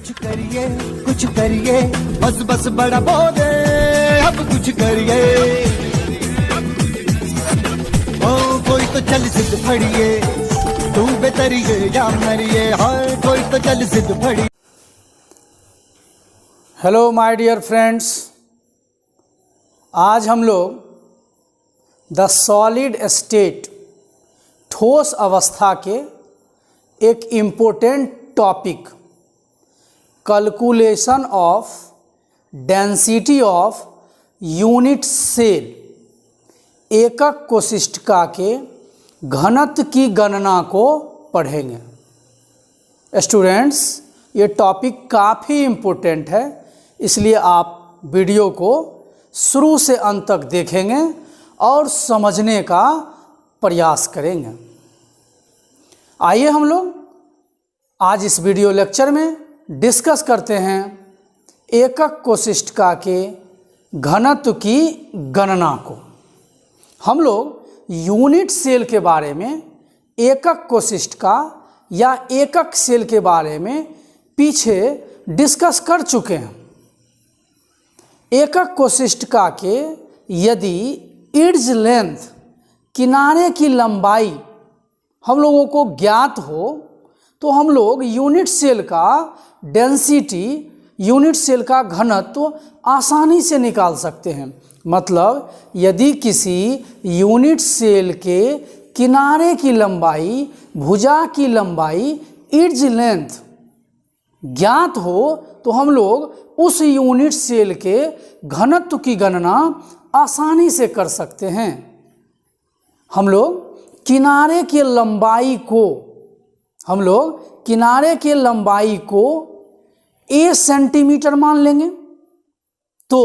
कुछ करिए बस बस बड़ा बोले अब कुछ करिए ओ कोई तो चल जिद फड़िए तू बेतरिए या मरिए हाय कोई तो चल जिद फड़िए। हेलो माय डियर फ्रेंड्स, आज हम लोग द सॉलिड स्टेट ठोस अवस्था के एक important topic calculation of density of unit cell एकक कोशिका के घनत्व की गणना को पढ़ेंगे। स्टूडेंट्स, ये टॉपिक काफ़ी इम्पोर्टेंट है, इसलिए आप वीडियो को शुरू से अंत तक देखेंगे और समझने का प्रयास करेंगे। आइए हम लोग आज इस वीडियो लेक्चर में डिस्कस करते हैं एकक कोशिका के घनत्व की गणना को। हम लोग यूनिट सेल के बारे में, एकक कोशिका या एकक सेल के बारे में पीछे डिस्कस कर चुके हैं। एकक कोशिका के यदि इड्ज लेंथ, किनारे की लंबाई हम लोगों को ज्ञात हो तो हम लोग यूनिट सेल का डेंसिटी, यूनिट सेल का घनत्व आसानी से निकाल सकते हैं। मतलब यदि किसी यूनिट सेल के किनारे की लंबाई, भुजा की लंबाई, इड्ज लेंथ ज्ञात हो तो हम लोग उस यूनिट सेल के घनत्व की गणना आसानी से कर सकते हैं। हम लोग किनारे की लंबाई को a सेंटीमीटर मान लेंगे तो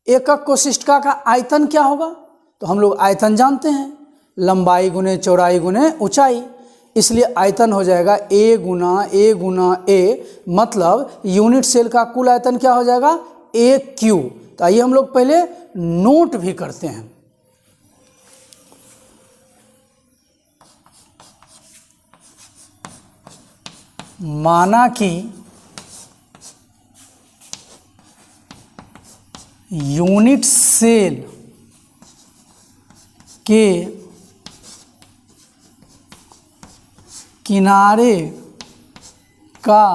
एकक कोशिका का आयतन क्या होगा? तो हम लोग आयतन जानते हैं, लंबाई गुने चौड़ाई गुने ऊंचाई, इसलिए आयतन हो जाएगा a गुना a, मतलब यूनिट सेल का कुल आयतन क्या हो जाएगा? a Q. तो आइए हम लोग पहले नोट भी करते हैं। माना कि यूनिट सेल के किनारे का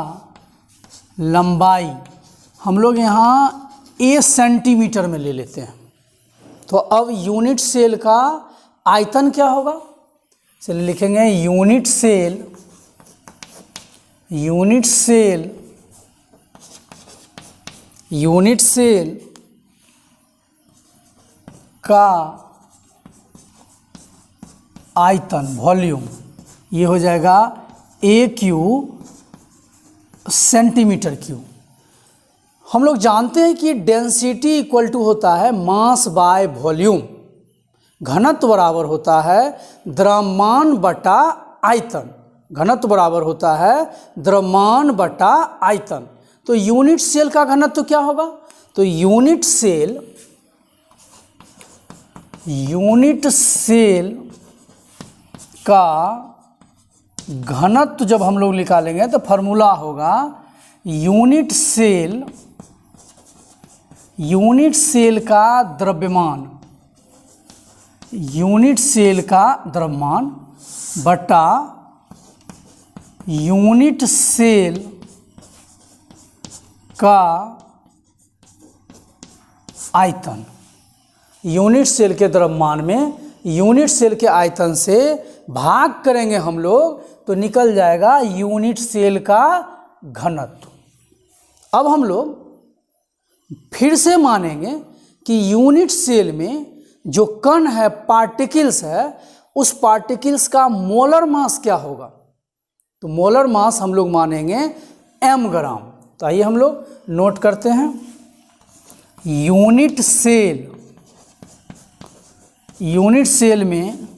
लंबाई हम लोग यहाँ a सेंटीमीटर में ले लेते हैं। तो अब यूनिट सेल का आयतन क्या होगा? चलिए लिखेंगे यूनिट सेल का आयतन, वॉल्यूम, ये हो जाएगा a क्यू सेंटीमीटर क्यू। हम लोग जानते हैं कि डेंसिटी इक्वल टू होता है मास बाय वॉल्यूम, घनत्व बराबर होता है द्रव्यमान बटा आयतन, घनत्व बराबर होता है द्रव्यमान बटा आयतन। तो यूनिट सेल का घनत्व क्या होगा? तो यूनिट सेल का घनत्व जब हम लोग निकालेंगे तो फार्मूला होगा यूनिट सेल का द्रव्यमान बटा यूनिट सेल का आयतन। यूनिट सेल के द्रव्यमान में यूनिट सेल के आयतन से भाग करेंगे हम लोग तो निकल जाएगा यूनिट सेल का घनत्व। अब हम लोग फिर से मानेंगे कि यूनिट सेल में जो कण है, पार्टिकल्स है, उस पार्टिकल्स का मोलर मास क्या होगा? तो मोलर मास हम लोग मानेंगे m ग्राम। तो आइए हम लोग नोट करते हैं। यूनिट सेल में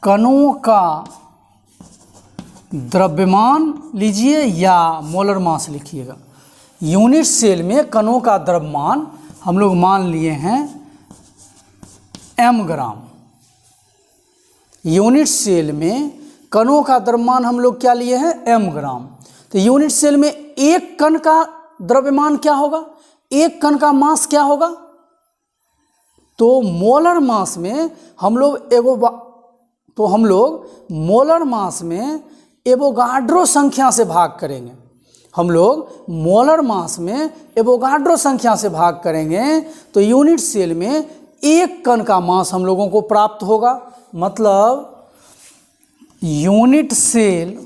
कणों का द्रव्यमान लीजिए या मोलर मास लिखिएगा। यूनिट सेल में कणों का द्रव्यमान हम लोग मान लिए हैं m ग्राम। यूनिट सेल में कणों का द्रव्यमान हम लोग क्या लिए हैं? m ग्राम। तो यूनिट सेल में एक कण का द्रव्यमान क्या होगा, एक कण का मास क्या होगा? तो मोलर मास में हम लोग मोलर मास में एवोगाड्रो संख्या से भाग करेंगे। हम लोग मोलर मास में एवोगाड्रो संख्या से भाग करेंगे तो यूनिट सेल में एक कण का मास हम लोगों को प्राप्त होगा। मतलब यूनिट सेल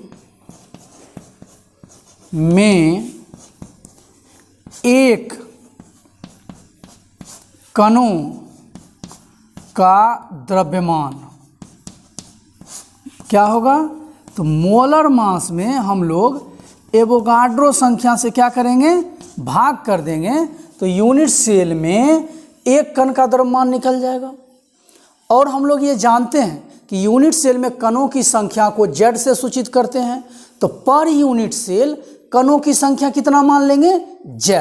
में एक कणों का द्रव्यमान क्या होगा? तो मोलर मास में हम लोग एवोगाड्रो संख्या से क्या करेंगे, भाग कर देंगे तो यूनिट सेल में एक कण का द्रव्यमान निकल जाएगा। और हम लोग ये जानते हैं कि यूनिट सेल में कणों की संख्या को Z से सूचित करते हैं, तो पर यूनिट सेल कणों की संख्या कितना मान लेंगे? Z।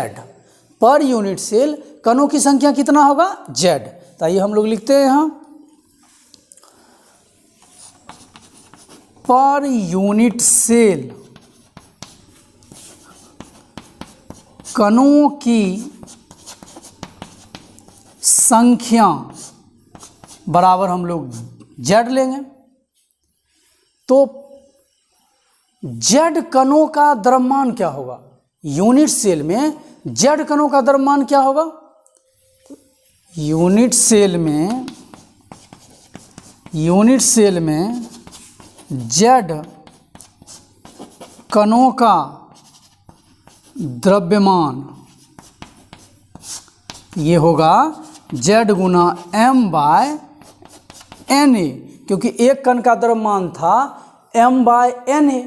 पर यूनिट सेल कणों की संख्या कितना होगा? Z। तो आइए हम लोग लिखते हैं यहाँ पर यूनिट सेल कणों की संख्या बराबर हम लोग Z लेंगे। तो Z कणों का द्रव्यमान क्या होगा? यूनिट सेल में Z कणों का द्रव्यमान क्या होगा? यूनिट सेल में Z कणों का द्रव्यमान ये होगा Z गुना m/Na, क्योंकि एक कण का द्रव्यमान था m/Na,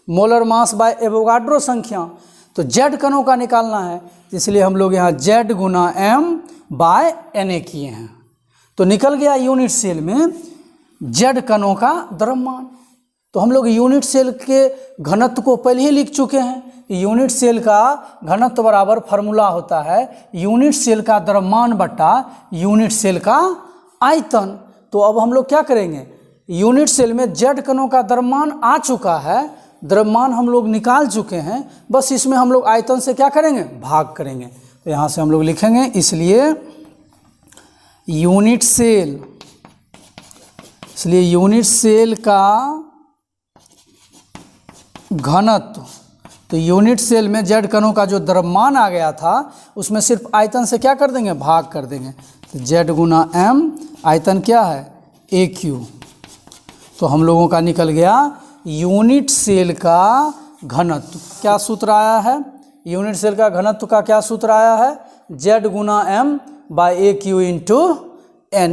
molar mass by Avogadro संख्या। तो Z कणों का निकालना है, इसलिए हम लोग यहाँ Z गुना m/Na किए हैं। तो निकल गया यूनिट सेल में Z कणों का द्रव्यमान। तो हम लोग यूनिट सेल के घनत्व को पहले ही लिख चुके हैं। यूनिट सेल का घनत्व बराबर फार्मूला होता है यूनिट सेल का द्रव्यमान बटा यूनिट सेल का आयतन। तो अब हम लोग क्या करेंगे, यूनिट सेल में Z कणों का द्रव्यमान आ चुका है, द्रव्यमान हम लोग निकाल चुके हैं, बस इसमें हम लोग आयतन से क्या करेंगे, भाग करेंगे। तो यहाँ से हम लोग लिखेंगे, इसलिए यूनिट सेल का घनत्व, तो यूनिट सेल में Z कणों का जो द्रव्यमान आ गया था उसमें सिर्फ आयतन से क्या कर देंगे, भाग कर देंगे। तो Z गुना m, आयतन क्या है, AQ। तो हम लोगों का निकल गया यूनिट सेल का घनत्व। क्या सूत्र आया है, यूनिट सेल का घनत्व का क्या सूत्र आया है, Z गुना m by AQ into Na।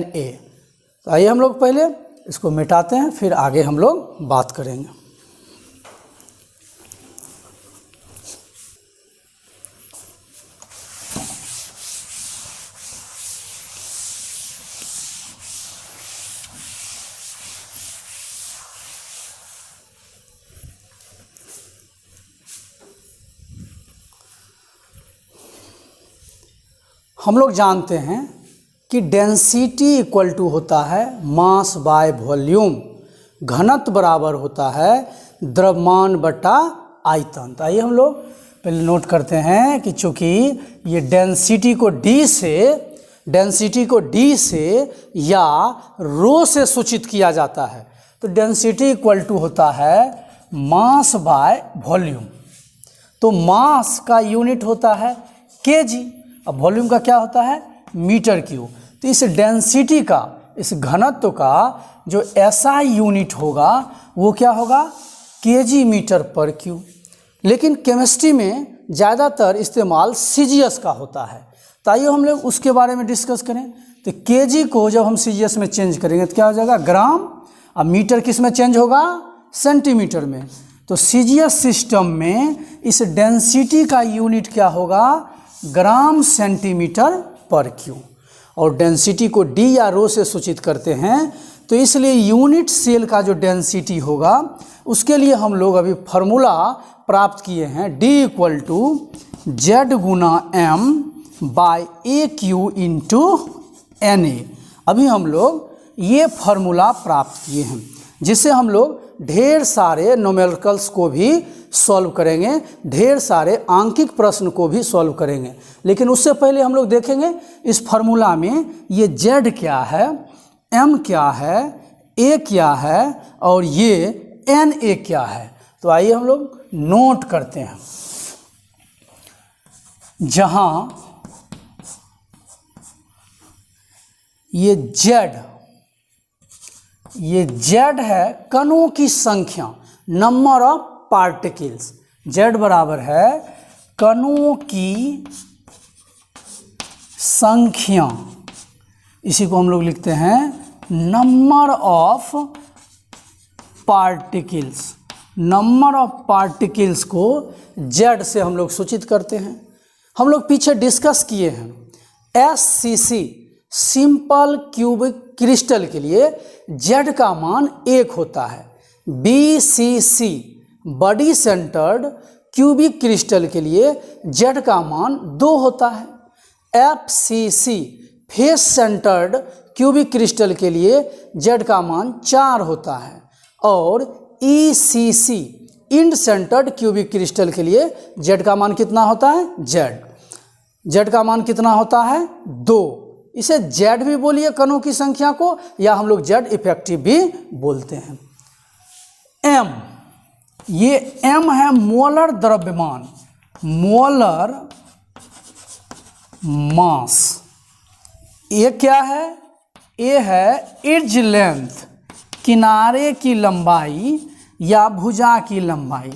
तो आइए हम लोग पहले इसको मिटाते हैं, फिर आगे हम लोग बात करेंगे। हम लोग जानते हैं कि डेंसिटी इक्वल टू होता है मास बाय वॉल्यूम, घनत्व बराबर होता है द्रव्यमान बटा आयतन। तो आइए हम लोग पहले नोट करते हैं कि चूँकि ये डेंसिटी को D से या रो से सूचित किया जाता है, तो डेंसिटी इक्वल टू होता है मास बाय वॉल्यूम। तो मास का यूनिट होता है kg, अब वॉल्यूम का क्या होता है, मीटर क्यूब। तो इस डेंसिटी का, इस घनत्व का जो SI यूनिट होगा वो क्या होगा, kg मीटर पर क्यूब। लेकिन केमिस्ट्री में ज़्यादातर इस्तेमाल CGS का होता है, तो आइए हम लोग उसके बारे में डिस्कस करें। तो kg को जब हम CGS में चेंज करेंगे तो क्या हो जाएगा, ग्राम, और मीटर किस में चेंज होगा, सेंटीमीटर में। तो CGS सिस्टम में इस डेंसिटी का यूनिट क्या होगा, ग्राम सेंटीमीटर पर क्यूब। और डेंसिटी को D या रो से सूचित करते हैं, तो इसलिए यूनिट सेल का जो डेंसिटी होगा उसके लिए हम लोग अभी फार्मूला प्राप्त किए हैं, D इक्वल टू Z गुना m by AQ into Na। अभी हम लोग ये फार्मूला प्राप्त किए हैं, जिससे हम लोग ढेर सारे न्यूमेरिकल्स को भी सॉल्व करेंगे, ढेर सारे आंकिक प्रश्न को भी सॉल्व करेंगे। लेकिन उससे पहले हम लोग देखेंगे इस फार्मूला में ये Z क्या है, M क्या है, A क्या है और ये NA क्या है। तो आइए हम लोग नोट करते हैं। जहां ये Z है कणों की संख्या, नंबर ऑफ पार्टिकल्स। Z बराबर है कणों की संख्या, इसी को हम लोग लिखते हैं number of particles. Number of particles को Z से हम लोग सूचित करते हैं। हम लोग पीछे डिस्कस किए हैं SCC सिंपल क्यूबिक क्रिस्टल के लिए Z का मान 1 होता है, BCC बड़ी सेंटर्ड क्यूबिक क्रिस्टल के लिए Z का मान 2 होता है, FCC face centred cubic crystal के लिए Z का मान 4 होता है और ECC end centred cubic crystal के लिए Z का मान कितना होता है, Z का मान कितना होता है 2। इसे Z भी बोलिए कणों की संख्या को, या हम लोग Z इफेक्टिव भी बोलते हैं। M, ये M है मोलर द्रव्यमान, मोलर मास। ये क्या है, ये है इड्ज लेंथ, किनारे की लंबाई या भुजा की लंबाई,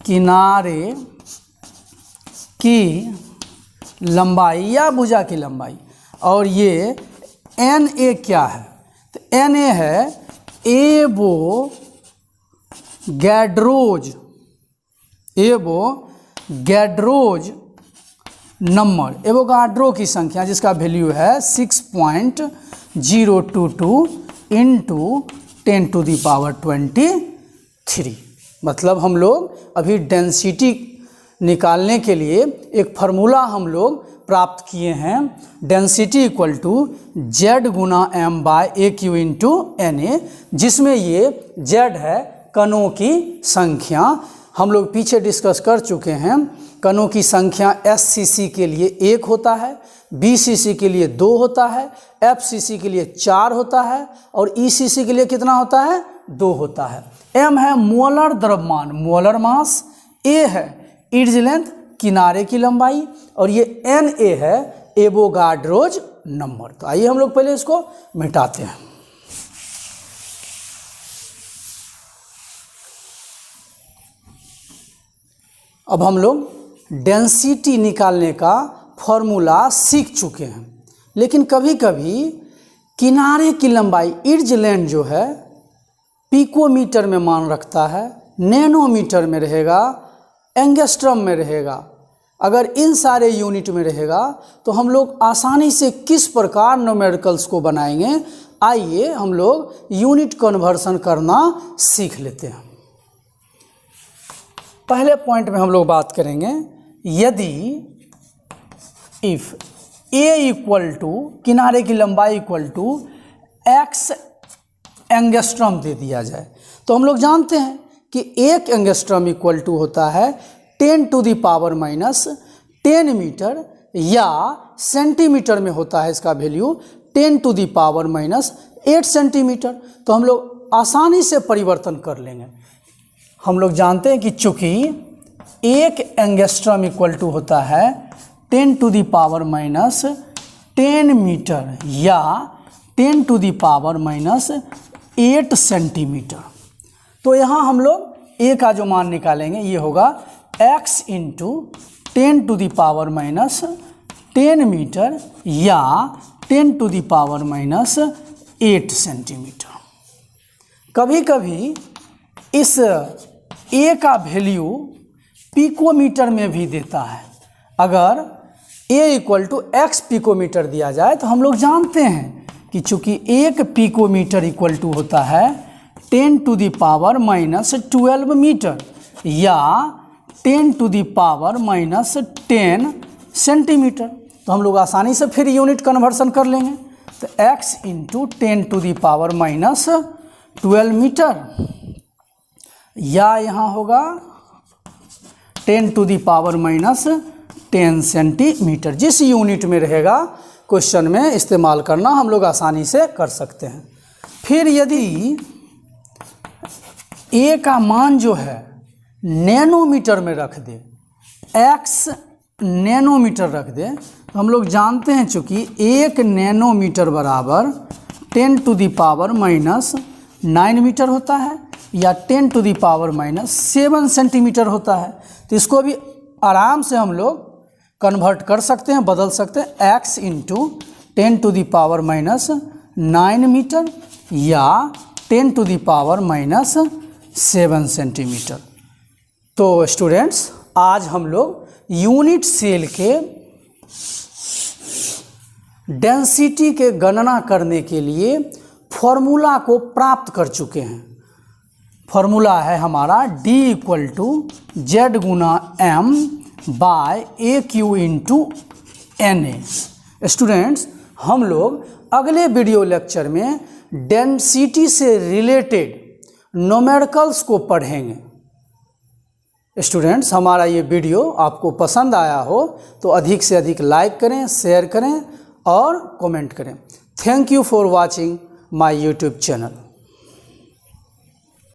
किनारे की लंबाई या भुजा की लंबाई। और ये NA क्या है, तो NA है एवोगैड्रोज नंबर, एवोगाड्रो की संख्या जिसका वैल्यू है 6.022 इंटू 10⁻23। मतलब हम लोग अभी डेंसिटी निकालने के लिए एक फार्मूला हम लोग प्राप्त किए हैं, डेंसिटी इक्वल टू Z गुना M by AQ into NA, जिसमें ये Z है कणों की संख्या। हम लोग पीछे डिस्कस कर चुके हैं, कणों की संख्या SCC के लिए 1 होता है, BCC के लिए 2 होता है, FCC के लिए 4 होता है और ECC के लिए कितना होता है, 2 होता है। M है मोलर द्रव्यमान, मोलर मास, A है इड्ज लेंथ किनारे की लंबाई और ये NA है एवोगाड्रोज नंबर। तो आइए हम लोग पहले इसको मिटाते हैं। अब हम लोग डेंसिटी निकालने का फॉर्मूला सीख चुके हैं, लेकिन कभी कभी किनारे की लंबाई इड्ज लेंथ जो है पिकोमीटर में मान रखता है, नैनोमीटर में रहेगा, एंगस्ट्रम में रहेगा। अगर इन सारे यूनिट में रहेगा तो हम लोग आसानी से किस प्रकार न्यूमेरिकल्स को बनाएंगे, आइए हम लोग यूनिट कन्वर्सन करना सीख लेते हैं। पहले पॉइंट में हम लोग बात करेंगे, यदि इफ A इक्वल टू किनारे की लंबाई इक्वल टू X एंगस्ट्रम दे दिया जाए, तो हम लोग जानते हैं कि 1 एंगस्ट्रम इक्वल टू होता है 10⁻⁻10 मीटर, या सेंटीमीटर में होता है इसका वैल्यू 10⁻⁻8 सेंटीमीटर। तो हम लोग आसानी से परिवर्तन कर लेंगे। हम लोग जानते हैं कि चूंकि 1 एंगस्ट्रम इक्वल टू होता है 10⁻10 मीटर या 10⁻8 सेंटीमीटर। तो यहाँ हम लोग A का जो मान निकालेंगे ये होगा X इंटू 10⁻10 मीटर या 10⁻8 सेंटीमीटर। कभी कभी इस A का वैल्यू पिकोमीटर में भी देता है। अगर A equal to X picometre दिया जाए तो हम लोग जानते हैं कि चूंकि 1 पिकोमीटर इक्वल टू होता है 10⁻12 मीटर या 10⁻10 सेंटीमीटर। तो हम लोग आसानी से फिर यूनिट कन्वर्सन कर लेंगे। तो x इंटू 10⁻12 मीटर या यहाँ होगा 10⁻⁻10 सेंटीमीटर। जिस यूनिट में रहेगा क्वेश्चन में इस्तेमाल करना हम लोग आसानी से कर सकते हैं। फिर यदि ए का मान जो है नैनोमीटर में रख दे, x नैनोमीटर रख दे, तो हम लोग जानते हैं चूँकि 1 नैनोमीटर बराबर 10⁻⁻9 मीटर होता है या 10⁻⁻7 सेंटीमीटर होता है। तो इसको भी आराम से हम लोग कन्वर्ट कर सकते हैं, बदल सकते हैं, x इंटू 10⁻⁻9 मीटर या 10⁻⁻7 सेंटीमीटर। तो स्टूडेंट्स, आज हम लोग यूनिट सेल के डेंसिटी के गणना करने के लिए फॉर्मूला को प्राप्त कर चुके हैं। फॉर्मूला है हमारा D = Z गुना M by AQ into NA। Students, हम लोग अगले वीडियो लेक्चर में डेंसिटी से रिलेटेड न्यूमेरिकल्स को पढ़ेंगे। स्टूडेंट्स, हमारा ये वीडियो आपको पसंद आया हो तो अधिक से अधिक लाइक करें, शेयर करें और कमेंट करें। Thank you for watching my YouTube channel.